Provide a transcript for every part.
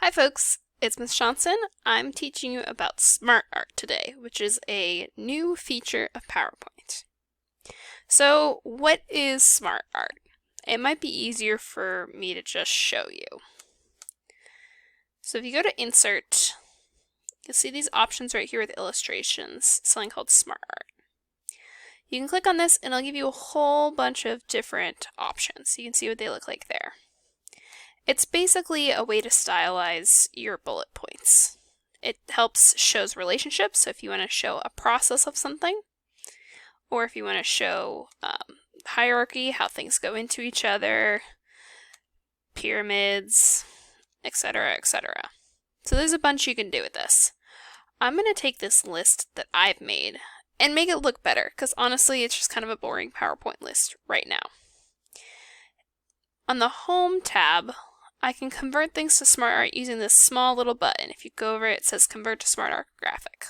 Hi folks, it's Miss Johnson. I'm teaching you about Smart Art today, which is a new feature of PowerPoint. So what is Smart Art? It might be easier for me to just show you. So if you go to Insert, you'll see these options right here with illustrations, something called Smart Art. You can click on this and it'll give you a whole bunch of different options. You can see what they look like there. It's basically a way to stylize your bullet points. It shows relationships, so if you want to show a process of something, or if you want to show hierarchy, how things go into each other, pyramids, etc., etc. So there's a bunch you can do with this. I'm going to take this list that I've made and make it look better, because honestly it's just kind of a boring PowerPoint list right now. On the Home tab, I can convert things to Smart Art using this small little button. If you go over it, it says Convert to Smart Art Graphic.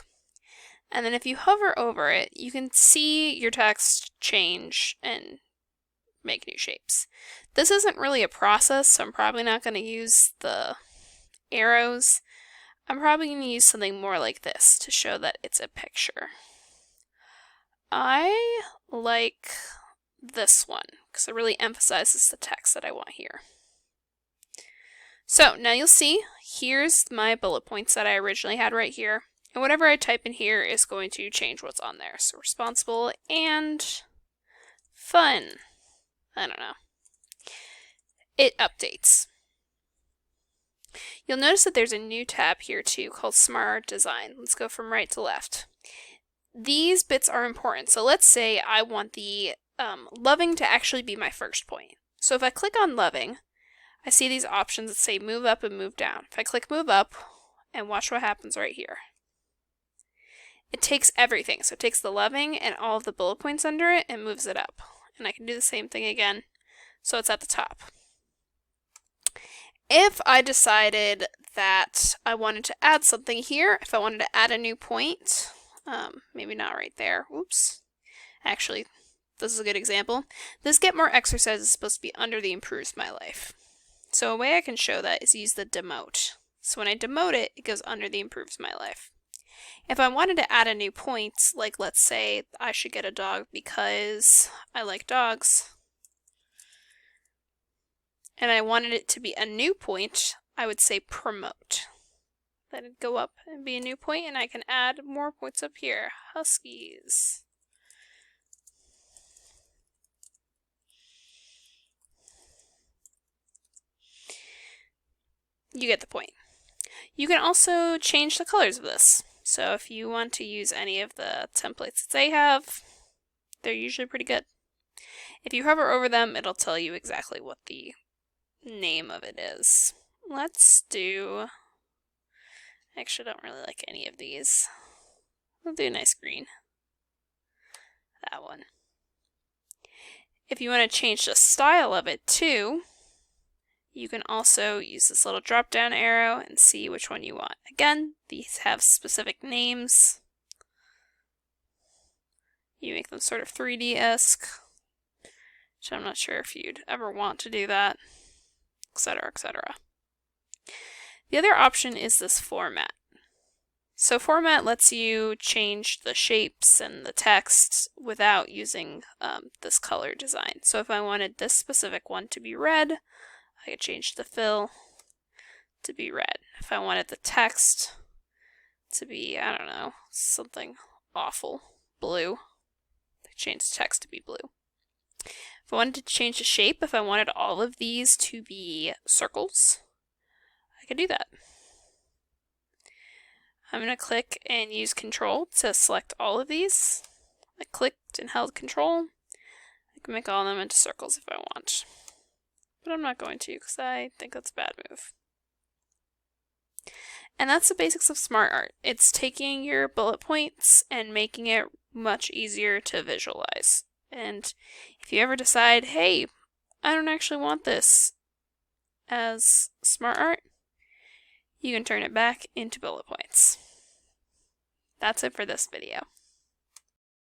And then if you hover over it, you can see your text change and make new shapes. This isn't really a process, so I'm probably not going to use the arrows. I'm probably going to use something more like this to show that it's a picture. I like this one because it really emphasizes the text that I want here. So now you'll see, here's my bullet points that I originally had right here. And whatever I type in here is going to change what's on there. So responsible and fun. I don't know. It updates. You'll notice that there's a new tab here too called Smart Art Design. Let's go from right to left. These bits are important. So let's say I want the loving to actually be my first point. So if I click on loving, I see these options that say move up and move down. If I click move up, and watch what happens right here. It takes everything. So it takes the loving and all of the bullet points under it and moves it up. And I can do the same thing again, so it's at the top. If I decided that I wanted to add something here, if I wanted to add a new point, maybe not right there, oops. Actually, this is a good example. This Get More Exercise is supposed to be under the Improves My Life. So a way I can show that is use the demote. So when I demote it, it goes under the Improves My Life. If I wanted to add a new point, like let's say I should get a dog because I like dogs, and I wanted it to be a new point, I would say promote. Let it go up and be a new point, and I can add more points up here. Huskies. You get the point. You can also change the colors of this. So if you want to use any of the templates that they have, they're usually pretty good. If you hover over them, it'll tell you exactly what the name of it is. Let's do... Actually, I don't really like any of these. We'll do a nice green. That one. If you want to change the style of it too, you can also use this little drop down arrow and see which one you want. Again, these have specific names. You make them sort of 3D-esque, which I'm not sure if you'd ever want to do that, etc., etc. The other option is this format. So format lets you change the shapes and the text without using this color design. So if I wanted this specific one to be red, I could change the fill to be red. If I wanted the text to be, I don't know, something awful, blue, I could change the text to be blue. If I wanted to change the shape, if I wanted all of these to be circles, I could do that. I'm going to click and use Control to select all of these. I clicked and held Control. I can make all of them into circles if I want. But I'm not going to because I think that's a bad move. And that's the basics of Smart Art. It's taking your bullet points and making it much easier to visualize. And if you ever decide, hey, I don't actually want this as Smart Art, you can turn it back into bullet points. That's it for this video.